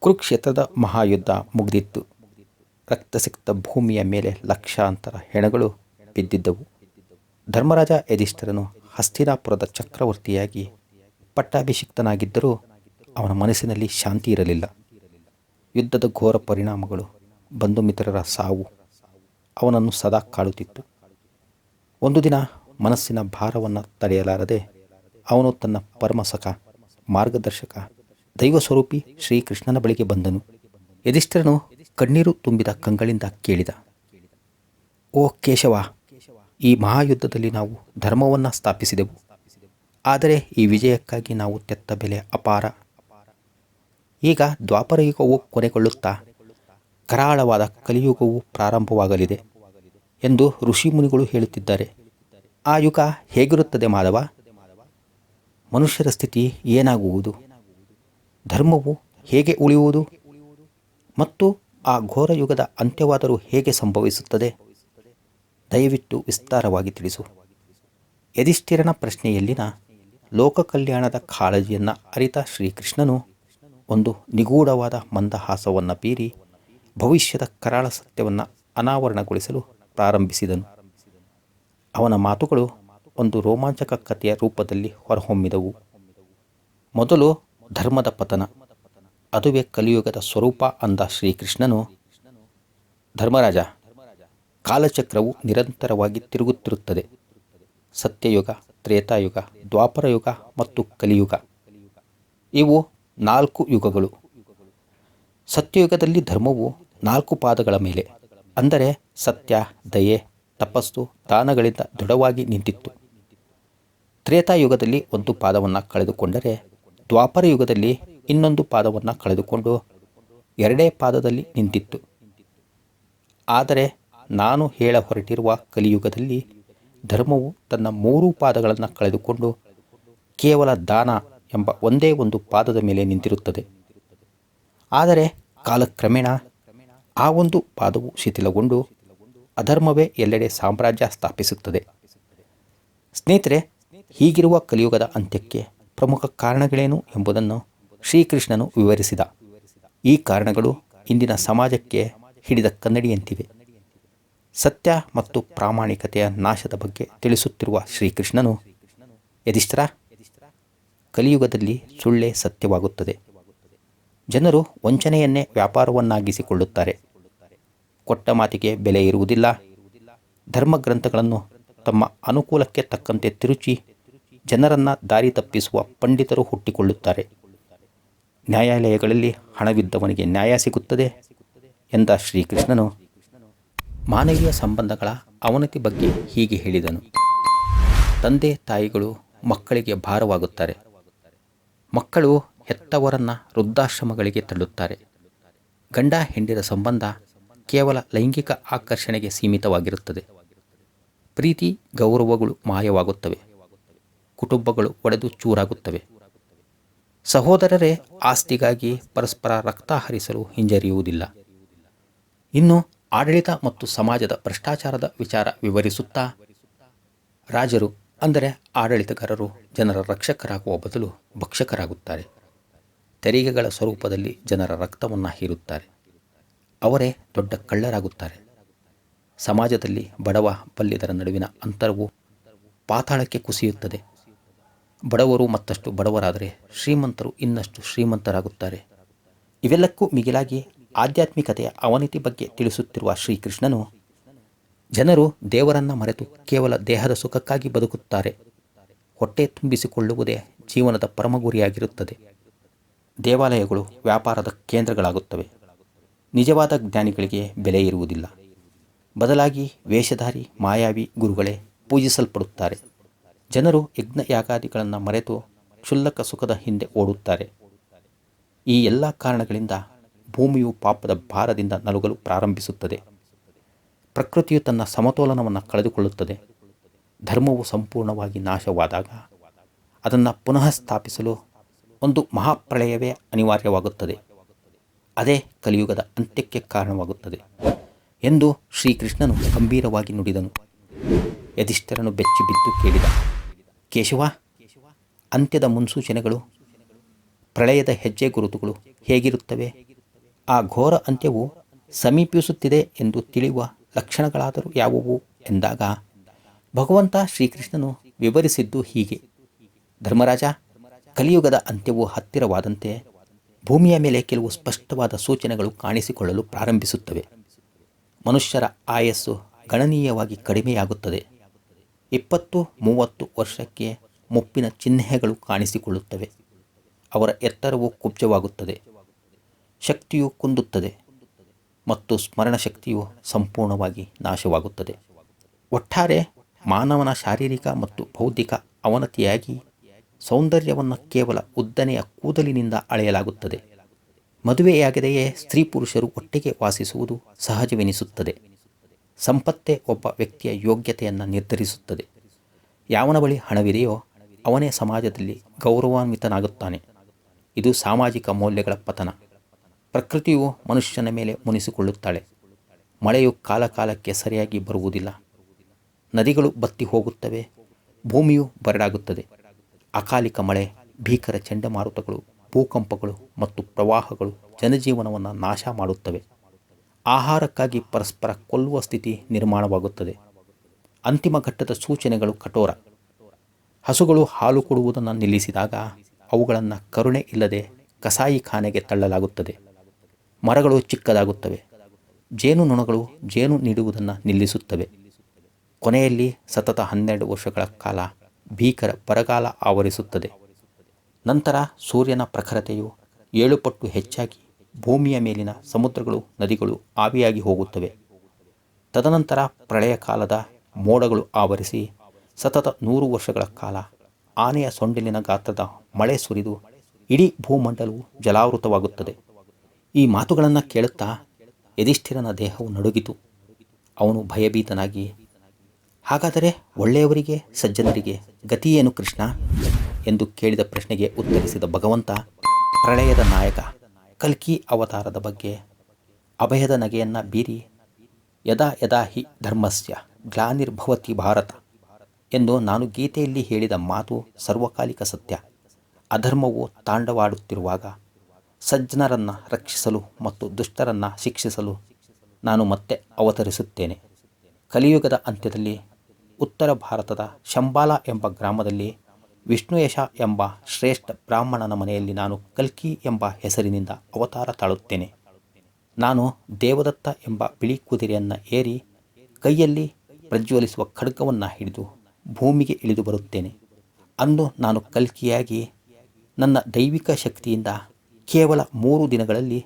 ಕುರುಕ್ಷೇತ್ರದ ಮಹಾಯುದ್ಧ ಮುಗಿದಿತ್ತು. ರಕ್ತಸಿಕ್ತ ಭೂಮಿಯ ಮೇಲೆ ಲಕ್ಷಾಂತರ ಹೆಣಗಳು ಬಿದ್ದಿದ್ದವು. ಧರ್ಮರಾಜ ಯುಧಿಷ್ಠಿರನು ಹಸ್ತಿನಾಪುರದ ಚಕ್ರವರ್ತಿಯಾಗಿ ಪಟ್ಟಾಭಿಷಿಕ್ತನಾಗಿದ್ದರೂ ಅವನ ಮನಸ್ಸಿನಲ್ಲಿ ಶಾಂತಿ ಇರಲಿಲ್ಲ. ಯುದ್ಧದ ಘೋರ ಪರಿಣಾಮಗಳು, ಬಂಧು ಮಿತ್ರರ ಸಾವು ಅವನನ್ನು ಸದಾ ಕಾಡುತ್ತಿತ್ತು. ಒಂದು ದಿನ ಮನಸ್ಸಿನ ಭಾರವನ್ನು ತಡೆಯಲಾರದೆ ಅವನು ತನ್ನ ಪರಮಸಖ, ಮಾರ್ಗದರ್ಶಕ, ದೈವಸ್ವರೂಪಿ ಶ್ರೀಕೃಷ್ಣನ ಬಳಿಗೆ ಬಂದನು. ಯುಧಿಷ್ಠಿರನು ಕಣ್ಣೀರು ತುಂಬಿದ ಕಂಗಳಿಂದ ಕೇಳಿದ, ಓ ಕೇಶವ, ಈ ಮಹಾಯುದ್ಧದಲ್ಲಿ ನಾವು ಧರ್ಮವನ್ನು ಸ್ಥಾಪಿಸಿದೆವು. ಆದರೆ ಈ ವಿಜಯಕ್ಕಾಗಿ ನಾವು ತೆತ್ತ ಬೆಲೆ ಅಪಾರ. ಈಗ ದ್ವಾಪರಯುಗವು ಕೊನೆಗೊಳ್ಳುತ್ತಾ ಕರಾಳವಾದ ಕಲಿಯುಗವು ಪ್ರಾರಂಭವಾಗಲಿದೆ ಎಂದು ಋಷಿಮುನಿಗಳು ಹೇಳುತ್ತಿದ್ದಾರೆ. ಆ ಯುಗ ಹೇಗಿರುತ್ತದೆ ಮಾಧವ? ಮನುಷ್ಯರ ಸ್ಥಿತಿ ಏನಾಗುವುದು? ಧರ್ಮವು ಹೇಗೆ ಉಳಿಯುವುದು? ಮತ್ತು ಆ ಘೋರ ಯುಗದ ಅಂತ್ಯವಾದರೂ ಹೇಗೆ ಸಂಭವಿಸುತ್ತದೆ? ದಯವಿಟ್ಟು ವಿಸ್ತಾರವಾಗಿ ತಿಳಿಸು. ಯುಧಿಷ್ಠಿರನ ಪ್ರಶ್ನೆಯಲ್ಲಿನ ಲೋಕ ಕಲ್ಯಾಣದ ಕಾಳಜಿಯನ್ನು ಅರಿತ ಶ್ರೀಕೃಷ್ಣನು ಒಂದು ನಿಗೂಢವಾದ ಮಂದಹಾಸವನ್ನು ಬೀರಿ ಭವಿಷ್ಯದ ಕರಾಳ ಸತ್ಯವನ್ನು ಅನಾವರಣಗೊಳಿಸಲು ಪ್ರಾರಂಭಿಸಿದನು. ಅವನ ಮಾತುಗಳು ಒಂದು ರೋಮಾಂಚಕ ಕಥೆಯ ರೂಪದಲ್ಲಿ ಹೊರಹೊಮ್ಮಿದವು. ಮೊದಲು ಧರ್ಮದ ಪತನ, ಅದುವೇ ಕಲಿಯುಗದ ಸ್ವರೂಪ ಅಂದ ಶ್ರೀಕೃಷ್ಣನು, ಧರ್ಮರಾಜ, ಕಾಲಚಕ್ರವು ನಿರಂತರವಾಗಿ ತಿರುಗುತ್ತಿರುತ್ತದೆ. ಸತ್ಯಯುಗ, ತ್ರೇತಾಯುಗ, ದ್ವಾಪರಯುಗ ಮತ್ತು ಕಲಿಯುಗ, ಇವು 4 ಯುಗಗಳು. ಸತ್ಯಯುಗದಲ್ಲಿ ಧರ್ಮವು 4 ಪಾದಗಳ ಮೇಲೆ, ಅಂದರೆ ಸತ್ಯ, ದಯೆ, ತಪಸ್ಸು, ದಾನಗಳಿಂದ ದೃಢವಾಗಿ ನಿಂತಿತ್ತು. ತ್ರೇತಾಯುಗದಲ್ಲಿ 1 ಪಾದವನ್ನು ಕಳೆದುಕೊಂಡರೆ, ದ್ವಾಪರ ಯುಗದಲ್ಲಿ ಇನ್ನೊಂದು ಪಾದವನ್ನು ಕಳೆದುಕೊಂಡು 2ನೇ ಪಾದದಲ್ಲಿ ನಿಂತಿತ್ತು. ಆದರೆ ನಾನು ಹೇಳ ಹೊರಟಿರುವ ಕಲಿಯುಗದಲ್ಲಿ ಧರ್ಮವು ತನ್ನ 3 ಪಾದಗಳನ್ನು ಕಳೆದುಕೊಂಡು ಕೇವಲ ದಾನ ಎಂಬ ಒಂದೇ ಒಂದು ಪಾದದ ಮೇಲೆ ನಿಂತಿರುತ್ತದೆ. ಆದರೆ ಕಾಲಕ್ರಮೇಣ ಆ ಒಂದು ಪಾದವು ಶಿಥಿಲಗೊಂಡು ಅಧರ್ಮವೇ ಎಲ್ಲೆಡೆ ಸಾಮ್ರಾಜ್ಯ ಸ್ಥಾಪಿಸುತ್ತದೆ. ಸ್ನೇಹಿತರೆ, ಹೀಗಿರುವ ಕಲಿಯುಗದ ಅಂತ್ಯಕ್ಕೆ ಪ್ರಮುಖ ಕಾರಣಗಳೇನು ಎಂಬುದನ್ನು ಶ್ರೀಕೃಷ್ಣನು ವಿವರಿಸಿದ. ಈ ಕಾರಣಗಳು ಇಂದಿನ ಸಮಾಜಕ್ಕೆ ಹಿಡಿದ ಕನ್ನಡಿಯಂತಿವೆ. ಸತ್ಯ ಮತ್ತು ಪ್ರಾಮಾಣಿಕತೆಯ ನಾಶದ ಬಗ್ಗೆ ತಿಳಿಸುತ್ತಿರುವ ಶ್ರೀಕೃಷ್ಣನು, ಯುಧಿಷ್ಠಿರ, ಕಲಿಯುಗದಲ್ಲಿ ಸುಳ್ಳೇ ಸತ್ಯವಾಗುತ್ತದೆ. ಜನರು ವಂಚನೆಯನ್ನೇ ವ್ಯಾಪಾರವನ್ನಾಗಿಸಿಕೊಳ್ಳುತ್ತಾರೆ. ಕೊಟ್ಟ ಮಾತಿಗೆ ಬೆಲೆ ಇರುವುದಿಲ್ಲ. ಧರ್ಮಗ್ರಂಥಗಳನ್ನು ತಮ್ಮ ಅನುಕೂಲಕ್ಕೆ ತಕ್ಕಂತೆ ತಿರುಚಿ ಜನರನ್ನು ದಾರಿ ತಪ್ಪಿಸುವ ಪಂಡಿತರು ಹುಟ್ಟಿಕೊಳ್ಳುತ್ತಾರೆ. ನ್ಯಾಯಾಲಯಗಳಲ್ಲಿ ಹಣವಿದ್ದವನಿಗೆ ನ್ಯಾಯ ಸಿಗುತ್ತದೆ ಎಂದ ಶ್ರೀಕೃಷ್ಣನು ಮಾನವೀಯ ಸಂಬಂಧಗಳ ಅವನತಿ ಬಗ್ಗೆ ಹೀಗೆ ಹೇಳಿದನು. ತಂದೆ ತಾಯಿಗಳು ಮಕ್ಕಳಿಗೆ ಭಾರವಾಗುತ್ತಾರೆ. ಮಕ್ಕಳು ಹೆತ್ತವರನ್ನು ವೃದ್ಧಾಶ್ರಮಗಳಿಗೆ ತಳ್ಳುತ್ತಾರೆ. ಗಂಡ ಹೆಂಡಿರ ಸಂಬಂಧ ಕೇವಲ ಲೈಂಗಿಕ ಆಕರ್ಷಣೆಗೆ ಸೀಮಿತವಾಗಿರುತ್ತದೆ. ಪ್ರೀತಿ ಗೌರವಗಳು ಮಾಯವಾಗುತ್ತವೆ. ಕುಟುಂಬಗಳು ಒಡೆದು ಚೂರಾಗುತ್ತವೆ. ಸಹೋದರರೇ ಆಸ್ತಿಗಾಗಿ ಪರಸ್ಪರ ರಕ್ತ ಹರಿಸಲು ಹಿಂಜರಿಯುವುದಿಲ್ಲ. ಇನ್ನು ಆಡಳಿತ ಮತ್ತು ಸಮಾಜದ ಭ್ರಷ್ಟಾಚಾರದ ವಿಚಾರ ವಿವರಿಸುತ್ತಾ, ರಾಜರು ಅಂದರೆ ಆಡಳಿತಗಾರರು ಜನರ ರಕ್ಷಕರಾಗುವ ಬದಲು ಭಕ್ಷಕರಾಗುತ್ತಾರೆ. ತೆರಿಗೆಗಳ ಸ್ವರೂಪದಲ್ಲಿ ಜನರ ರಕ್ತವನ್ನು ಹೀರುತ್ತಾರೆ. ಅವರೇ ದೊಡ್ಡ ಕಳ್ಳರಾಗುತ್ತಾರೆ. ಸಮಾಜದಲ್ಲಿ ಬಡವ ಬಲ್ಲಿದರ ನಡುವಿನ ಅಂತರವು ಪಾತಾಳಕ್ಕೆ ಕುಸಿಯುತ್ತದೆ. ಬಡವರು ಮತ್ತಷ್ಟು ಬಡವರಾದರೆ ಶ್ರೀಮಂತರು ಇನ್ನಷ್ಟು ಶ್ರೀಮಂತರಾಗುತ್ತಾರೆ. ಇವೆಲ್ಲಕ್ಕೂ ಮಿಗಿಲಾಗಿ ಆಧ್ಯಾತ್ಮಿಕತೆಯ ಅವನತಿ ಬಗ್ಗೆ ತಿಳಿಸುತ್ತಿರುವ ಶ್ರೀಕೃಷ್ಣನು, ಜನರು ದೇವರನ್ನು ಮರೆತು ಕೇವಲ ದೇಹದ ಸುಖಕ್ಕಾಗಿ ಬದುಕುತ್ತಾರೆ. ಹೊಟ್ಟೆ ತುಂಬಿಸಿಕೊಳ್ಳುವುದೇ ಜೀವನದ ಪರಮಗುರಿಯಾಗಿರುತ್ತದೆ. ದೇವಾಲಯಗಳು ವ್ಯಾಪಾರದ ಕೇಂದ್ರಗಳಾಗುತ್ತವೆ. ನಿಜವಾದ ಜ್ಞಾನಿಗಳಿಗೆ ಬೆಲೆ ಇರುವುದಿಲ್ಲ. ಬದಲಾಗಿ ವೇಷಧಾರಿ ಮಾಯಾವಿ ಗುರುಗಳೇ ಪೂಜಿಸಲ್ಪಡುತ್ತಾರೆ. ಜನರು ಯಜ್ಞಯಾಗಾದಿಗಳನ್ನು ಮರೆತು ಕ್ಷುಲ್ಲಕ ಸುಖದ ಹಿಂದೆ ಓಡುತ್ತಾರೆ. ಈ ಎಲ್ಲ ಕಾರಣಗಳಿಂದ ಭೂಮಿಯು ಪಾಪದ ಭಾರದಿಂದ ನಲುಗಲು ಪ್ರಾರಂಭಿಸುತ್ತದೆ. ಪ್ರಕೃತಿಯು ತನ್ನ ಸಮತೋಲನವನ್ನು ಕಳೆದುಕೊಳ್ಳುತ್ತದೆ. ಧರ್ಮವು ಸಂಪೂರ್ಣವಾಗಿ ನಾಶವಾದಾಗ ಅದನ್ನು ಪುನಃ ಸ್ಥಾಪಿಸಲು ಒಂದು ಮಹಾಪ್ರಳಯವೇ ಅನಿವಾರ್ಯವಾಗುತ್ತದೆ. ಅದೇ ಕಲಿಯುಗದ ಅಂತ್ಯಕ್ಕೆ ಕಾರಣವಾಗುತ್ತದೆ ಎಂದು ಶ್ರೀಕೃಷ್ಣನು ಗಂಭೀರವಾಗಿ ನುಡಿದನು. ಯುಧಿಷ್ಠಿರನು ಬೆಚ್ಚಿ ಬಿದ್ದು ಕೇಳಿದ, ಕೇಶವ, ಅಂತ್ಯದ ಮುನ್ಸೂಚನೆಗಳು, ಪ್ರಳಯದ ಹೆಜ್ಜೆ ಗುರುತುಗಳು ಹೇಗಿರುತ್ತವೆ? ಆ ಘೋರ ಅಂತ್ಯವು ಸಮೀಪಿಸುತ್ತಿದೆ ಎಂದು ತಿಳಿಯುವ ಲಕ್ಷಣಗಳಾದರೂ ಯಾವುವು ಎಂದಾಗ ಭಗವಂತ ಶ್ರೀಕೃಷ್ಣನು ವಿವರಿಸಿದ್ದು ಹೀಗೆ: ಧರ್ಮರಾಜ, ಕಲಿಯುಗದ ಅಂತ್ಯವು ಹತ್ತಿರವಾದಂತೆ ಭೂಮಿಯ ಮೇಲೆ ಕೆಲವು ಸ್ಪಷ್ಟವಾದ ಸೂಚನೆಗಳು ಕಾಣಿಸಿಕೊಳ್ಳಲು ಪ್ರಾರಂಭಿಸುತ್ತವೆ. ಮನುಷ್ಯರ ಆಯಸ್ಸು ಗಣನೀಯವಾಗಿ ಕಡಿಮೆಯಾಗುತ್ತದೆ. 20-30 ವರ್ಷಕ್ಕೆ ಮುಪ್ಪಿನ ಚಿಹ್ನೆಗಳು ಕಾಣಿಸಿಕೊಳ್ಳುತ್ತವೆ. ಅವರ ಎತ್ತರವು ಕುಬ್ಜವಾಗುತ್ತದೆ, ಶಕ್ತಿಯು ಕುಂದುತ್ತದೆ ಮತ್ತು ಸ್ಮರಣ ಶಕ್ತಿಯು ಸಂಪೂರ್ಣವಾಗಿ ನಾಶವಾಗುತ್ತದೆ. ಒಟ್ಟಾರೆ ಮಾನವನ ಶಾರೀರಿಕ ಮತ್ತು ಬೌದ್ಧಿಕ ಅವನತಿಯಾಗಿ ಸೌಂದರ್ಯವನ್ನು ಕೇವಲ ಉದ್ದನೆಯ ಕೂದಲಿನಿಂದ ಅಳೆಯಲಾಗುತ್ತದೆ. ಮದುವೆಯಾಗದೆಯೇ ಸ್ತ್ರೀ ಪುರುಷರು ಒಟ್ಟಿಗೆ ವಾಸಿಸುವುದು ಸಹಜವೆನಿಸುತ್ತದೆ. ಸಂಪತ್ತೇ ಒಬ್ಬ ವ್ಯಕ್ತಿಯ ಯೋಗ್ಯತೆಯನ್ನು ನಿರ್ಧರಿಸುತ್ತದೆ. ಯಾವನ ಬಳಿ ಹಣವಿದೆಯೋ ಅವನೇ ಸಮಾಜದಲ್ಲಿ ಗೌರವಾನ್ವಿತನಾಗುತ್ತಾನೆ. ಇದು ಸಾಮಾಜಿಕ ಮೌಲ್ಯಗಳ ಪತನ. ಪ್ರಕೃತಿಯು ಮನುಷ್ಯನ ಮೇಲೆ ಮುನಿಸಿಕೊಳ್ಳುತ್ತಾಳೆ. ಮಳೆಯು ಕಾಲಕಾಲಕ್ಕೆ ಸರಿಯಾಗಿ ಬರುವುದಿಲ್ಲ. ನದಿಗಳು ಬತ್ತಿ ಹೋಗುತ್ತವೆ. ಭೂಮಿಯು ಬರಡಾಗುತ್ತದೆ. ಅಕಾಲಿಕ ಮಳೆ, ಭೀಕರ ಚಂಡಮಾರುತಗಳು, ಭೂಕಂಪಗಳು ಮತ್ತು ಪ್ರವಾಹಗಳು ಜನಜೀವನವನ್ನು ನಾಶ ಮಾಡುತ್ತವೆ. ಆಹಾರಕ್ಕಾಗಿ ಪರಸ್ಪರ ಕೊಲ್ಲುವ ಸ್ಥಿತಿ ನಿರ್ಮಾಣವಾಗುತ್ತದೆ. ಅಂತಿಮ ಘಟ್ಟದ ಸೂಚನೆಗಳು ಕಠೋರ. ಹಸುಗಳು ಹಾಲು ಕೊಡುವುದನ್ನು ನಿಲ್ಲಿಸಿದಾಗ ಅವುಗಳನ್ನು ಕರುಣೆ ಇಲ್ಲದೆ ಕಸಾಯಿಖಾನೆಗೆ ತಳ್ಳಲಾಗುತ್ತದೆ. ಮರಗಳು ಚಿಕ್ಕದಾಗುತ್ತವೆ. ಜೇನುನೊಣಗಳು ಜೇನು ನೀಡುವುದನ್ನು ನಿಲ್ಲಿಸುತ್ತವೆ. ಕೊನೆಯಲ್ಲಿ ಸತತ 12 ವರ್ಷಗಳ ಕಾಲ ಭೀಕರ ಬರಗಾಲ ಆವರಿಸುತ್ತದೆ. ನಂತರ ಸೂರ್ಯನ ಪ್ರಖರತೆಯು 7 ಪಟ್ಟು ಹೆಚ್ಚಾಗಿ ಭೂಮಿಯ ಮೇಲಿನ ಸಮುದ್ರಗಳು, ನದಿಗಳು ಆವಿಯಾಗಿ ಹೋಗುತ್ತವೆ. ತದನಂತರ ಪ್ರಳಯ ಕಾಲದ ಮೋಡಗಳು ಆವರಿಸಿ ಸತತ 100 ವರ್ಷಗಳ ಕಾಲ ಆನೆಯ ಸೊಂಡಿಲಿನ ಗಾತ್ರದ ಮಳೆ ಸುರಿದು ಇಡೀ ಭೂಮಂಡಲವು ಜಲಾವೃತವಾಗುತ್ತದೆ. ಈ ಮಾತುಗಳನ್ನು ಕೇಳುತ್ತಾ ಯುಧಿಷ್ಠಿರನ ದೇಹವು ನಡುಗಿತು. ಅವನು ಭಯಭೀತನಾಗಿ, ಹಾಗಾದರೆ ಒಳ್ಳೆಯವರಿಗೆ, ಸಜ್ಜನರಿಗೆ ಗತಿಯೇನು ಕೃಷ್ಣ ಎಂದು ಕೇಳಿದ ಪ್ರಶ್ನೆಗೆ ಉತ್ತರಿಸಿದ ಭಗವಂತ, ಪ್ರಳಯದ ನಾಯಕ ಕಲ್ಕಿ ಅವತಾರದ ಬಗ್ಗೆ ಅಭಯದ ನಗೆಯನ್ನು ಬೀರಿ, ಯದಾ ಯದಾ ಹಿ ಧರ್ಮಸ್ಯ ಗ್ಲಾನಿರ್ಭವತಿ ಭಾರತ ಎಂದು ನಾನು ಗೀತೆಯಲ್ಲಿ ಹೇಳಿದ ಮಾತು ಸರ್ವಕಾಲಿಕ ಸತ್ಯ. ಅಧರ್ಮವು ತಾಂಡವಾಡುತ್ತಿರುವಾಗ ಸಜ್ಜನರನ್ನು ರಕ್ಷಿಸಲು ಮತ್ತು ದುಷ್ಟರನ್ನು ಶಿಕ್ಷಿಸಲು ನಾನು ಮತ್ತೆ ಅವತರಿಸುತ್ತೇನೆ. ಕಲಿಯುಗದ ಅಂತ್ಯದಲ್ಲಿ ಉತ್ತರ ಭಾರತದ ಶಂಬಾಲ ಎಂಬ ಗ್ರಾಮದಲ್ಲಿ ವಿಷ್ಣುಯಶ ಎಂಬ ಶ್ರೇಷ್ಠ ಬ್ರಾಹ್ಮಣನ ಮನೆಯಲ್ಲಿ ನಾನು ಕಲ್ಕಿ ಎಂಬ ಹೆಸರಿನಿಂದ ಅವತಾರ ತಾಳುತ್ತೇನೆ. ನಾನು ದೇವದತ್ತ ಎಂಬ ಬಿಳಿ ಕುದುರೆಯನ್ನು ಏರಿ ಕೈಯಲ್ಲಿ ಪ್ರಜ್ವಲಿಸುವ ಖಡ್ಗವನ್ನು ಹಿಡಿದು ಭೂಮಿಗೆ ಇಳಿದು ಬರುತ್ತೇನೆ. ಅಂದು ನಾನು ಕಲ್ಕಿಯಾಗಿ ನನ್ನ ದೈವಿಕ ಶಕ್ತಿಯಿಂದ ಕೇವಲ 3 ದಿನಗಳಲ್ಲಿ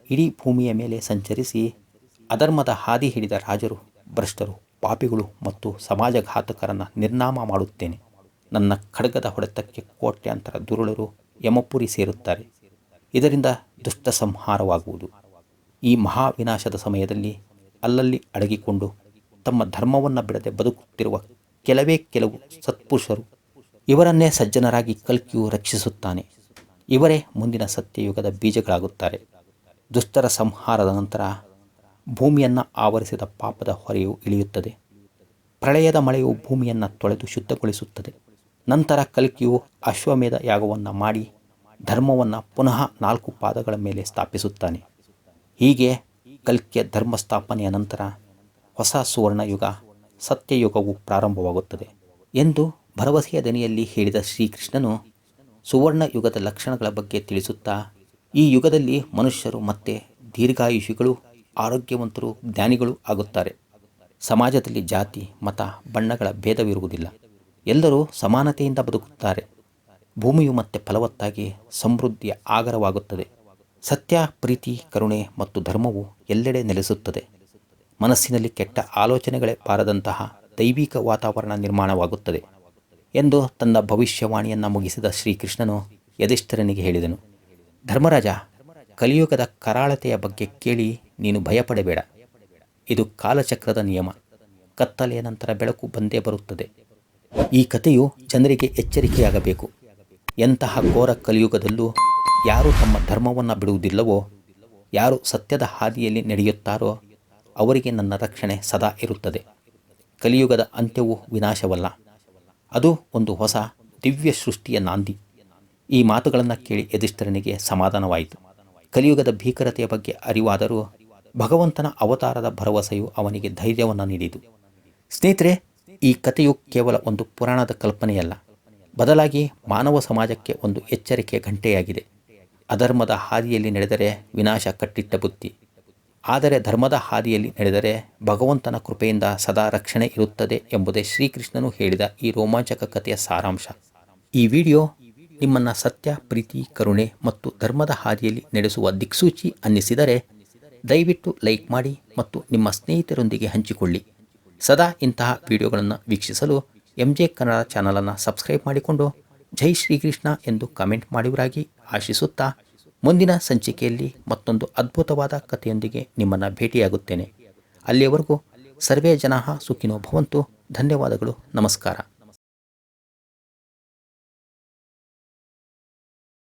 ಇಡೀ ಭೂಮಿಯ ಮೇಲೆ ಸಂಚರಿಸಿ ಅಧರ್ಮದ ಹಾದಿ ಹಿಡಿದ ರಾಜರು, ಭ್ರಷ್ಟರು, ಪಾಪಿಗಳು ಮತ್ತು ಸಮಾಜಘಾತಕರನ್ನು ನಿರ್ನಾಮ ಮಾಡುತ್ತೇನೆ. ನನ್ನ ಖಡ್ಗದ ಹೊಡೆತಕ್ಕೆ ಕೋಟ್ಯಾಂತರ ದುರುಳರು ಯಮಪುರಿ ಸೇರುತ್ತಾರೆ. ಇದರಿಂದ ದುಷ್ಟ ಸಂಹಾರವಾಗುವುದು. ಈ ಮಹಾವಿನಾಶದ ಸಮಯದಲ್ಲಿ ಅಲ್ಲಲ್ಲಿ ಅಡಗಿಕೊಂಡು ತಮ್ಮ ಧರ್ಮವನ್ನು ಬಿಡದೆ ಬದುಕುತ್ತಿರುವ ಕೆಲವು ಸತ್ಪುರುಷರು, ಇವರನ್ನೇ ಸಜ್ಜನರಾಗಿ ಕಲ್ಕಿಯು ರಕ್ಷಿಸುತ್ತಾನೆ. ಇವರೇ ಮುಂದಿನ ಸತ್ಯಯುಗದ ಬೀಜಗಳಾಗುತ್ತಾರೆ. ದುಷ್ಟರ ಸಂಹಾರದ ನಂತರ ಭೂಮಿಯನ್ನು ಆವರಿಸಿದ ಪಾಪದ ಹೊರೆಯು ಇಳಿಯುತ್ತದೆ. ಪ್ರಳಯದ ಮಳೆಯು ಭೂಮಿಯನ್ನು ತೊಳೆದು ಶುದ್ಧಗೊಳಿಸುತ್ತದೆ. ನಂತರ ಕಲ್ಕಿಯು ಅಶ್ವಮೇಧ ಯಾಗವನ್ನು ಮಾಡಿ ಧರ್ಮವನ್ನು ಪುನಃ 4 ಪಾದಗಳ ಮೇಲೆ ಸ್ಥಾಪಿಸುತ್ತಾನೆ. ಹೀಗೆ ಕಲ್ಕಿಯ ಧರ್ಮಸ್ಥಾಪನೆಯ ನಂತರ ಹೊಸ ಸುವರ್ಣಯುಗ, ಸತ್ಯಯುಗವು ಪ್ರಾರಂಭವಾಗುತ್ತದೆ ಎಂದು ಭರವಸೆಯ ದನಿಯಲ್ಲಿ ಹೇಳಿದ ಶ್ರೀಕೃಷ್ಣನು ಸುವರ್ಣ ಯುಗದ ಲಕ್ಷಣಗಳ ಬಗ್ಗೆ ತಿಳಿಸುತ್ತಾ, ಈ ಯುಗದಲ್ಲಿ ಮನುಷ್ಯರು ಮತ್ತೆ ದೀರ್ಘಾಯುಷಿಗಳು, ಆರೋಗ್ಯವಂತರು, ಜ್ಞಾನಿಗಳು ಆಗುತ್ತಾರೆ. ಸಮಾಜದಲ್ಲಿ ಜಾತಿ, ಮತ, ಬಣ್ಣಗಳ ಭೇದವಿರುವುದಿಲ್ಲ. ಎಲ್ಲರೂ ಸಮಾನತೆಯಿಂದ ಬದುಕುತ್ತಾರೆ. ಭೂಮಿಯು ಮತ್ತೆ ಫಲವತ್ತಾಗಿ ಸಮೃದ್ಧಿಯ ಆಗರವಾಗುತ್ತದೆ. ಸತ್ಯ, ಪ್ರೀತಿ, ಕರುಣೆ ಮತ್ತು ಧರ್ಮವು ಎಲ್ಲೆಡೆ ನೆಲೆಸುತ್ತದೆ. ಮನಸ್ಸಿನಲ್ಲಿ ಕೆಟ್ಟ ಆಲೋಚನೆಗಳೇ ಬಾರದಂತಹ ದೈವಿಕ ವಾತಾವರಣ ನಿರ್ಮಾಣವಾಗುತ್ತದೆ ಎಂದು ತನ್ನ ಭವಿಷ್ಯವಾಣಿಯನ್ನು ಮುಗಿಸಿದ ಶ್ರೀಕೃಷ್ಣನು ಯುಧಿಷ್ಠಿರನಿಗೆ ಹೇಳಿದನು. ಧರ್ಮರಾಜ, ಕಲಿಯುಗದ ಕರಾಳತೆಯ ಬಗ್ಗೆ ಕೇಳಿ ನೀನು ಭಯಪಡಬೇಡ. ಇದು ಕಾಲಚಕ್ರದ ನಿಯಮ. ಕತ್ತಲೆಯ ನಂತರ ಬೆಳಕು ಬಂದೇ ಬರುತ್ತದೆ. ಈ ಕಥೆಯು ಜನರಿಗೆ ಎಚ್ಚರಿಕೆಯಾಗಬೇಕು. ಎಂತಹ ಘೋರ ಕಲಿಯುಗದಲ್ಲೂ ಯಾರು ತಮ್ಮ ಧರ್ಮವನ್ನು ಬಿಡುವುದಿಲ್ಲವೋ, ಯಾರು ಸತ್ಯದ ಹಾದಿಯಲ್ಲಿ ನಡೆಯುತ್ತಾರೋ ಅವರಿಗೆ ನನ್ನ ರಕ್ಷಣೆ ಸದಾ ಇರುತ್ತದೆ. ಕಲಿಯುಗದ ಅಂತ್ಯವು ವಿನಾಶವಲ್ಲ, ಅದು ಒಂದು ಹೊಸ ದಿವ್ಯ ಸೃಷ್ಟಿಯ ನಾಂದಿ. ಈ ಮಾತುಗಳನ್ನು ಕೇಳಿ ಯುಧಿಷ್ಠಿರನಿಗೆ ಸಮಾಧಾನವಾಯಿತು. ಕಲಿಯುಗದ ಭೀಕರತೆಯ ಬಗ್ಗೆ ಅರಿವಾದರೂ ಭಗವಂತನ ಅವತಾರದ ಭರವಸೆಯು ಅವನಿಗೆ ಧೈರ್ಯವನ್ನು ನೀಡಿತು. ಸ್ನೇಹಿತರೆ, ಈ ಕಥೆಯು ಕೇವಲ ಒಂದು ಪುರಾಣದ ಕಲ್ಪನೆಯಲ್ಲ, ಬದಲಾಗಿ ಮಾನವ ಸಮಾಜಕ್ಕೆ ಒಂದು ಎಚ್ಚರಿಕೆಯ ಗಂಟೆಯಾಗಿದೆ. ಅಧರ್ಮದ ಹಾದಿಯಲ್ಲಿ ನಡೆದರೆ ವಿನಾಶ ಕಟ್ಟಿಟ್ಟ ಬುತ್ತಿ, ಆದರೆ ಧರ್ಮದ ಹಾದಿಯಲ್ಲಿ ನಡೆದರೆ ಭಗವಂತನ ಕೃಪೆಯಿಂದ ಸದಾ ರಕ್ಷಣೆ ಇರುತ್ತದೆ ಎಂಬುದೇ ಶ್ರೀಕೃಷ್ಣನು ಹೇಳಿದ ಈ ರೋಮಾಂಚಕ ಕಥೆಯ ಸಾರಾಂಶ. ಈ ವಿಡಿಯೋ ನಿಮ್ಮನ್ನು ಸತ್ಯ, ಪ್ರೀತಿ, ಕರುಣೆ ಮತ್ತು ಧರ್ಮದ ಹಾದಿಯಲ್ಲಿ ನಡೆಸುವ ದಿಕ್ಸೂಚಿ ಅನ್ನಿಸಿದರೆ ದಯವಿಟ್ಟು ಲೈಕ್ ಮಾಡಿ ಮತ್ತು ನಿಮ್ಮ ಸ್ನೇಹಿತರೊಂದಿಗೆ ಹಂಚಿಕೊಳ್ಳಿ. ಸದಾ ಇಂತಹ ವಿಡಿಯೋಗಳನ್ನು ವೀಕ್ಷಿಸಲು MJ ಕನ್ನಡ ಚಾನಲನ್ನು ಸಬ್ಸ್ಕ್ರೈಬ್ ಮಾಡಿಕೊಂಡು ಜೈ ಶ್ರೀಕೃಷ್ಣ ಎಂದು ಕಮೆಂಟ್ ಮಾಡುವರಾಗಿ ಆಶಿಸುತ್ತಾ, ಮುಂದಿನ ಸಂಚಿಕೆಯಲ್ಲಿ ಮತ್ತೊಂದು ಅದ್ಭುತವಾದ ಕಥೆಯೊಂದಿಗೆ ನಿಮ್ಮನ್ನು ಭೇಟಿಯಾಗುತ್ತೇನೆ. ಅಲ್ಲಿಯವರೆಗೂ ಸರ್ವೇ ಜನಾಃ ಸುಖಿನೋ ಭವಂತು. ಧನ್ಯವಾದಗಳು. ನಮಸ್ಕಾರ.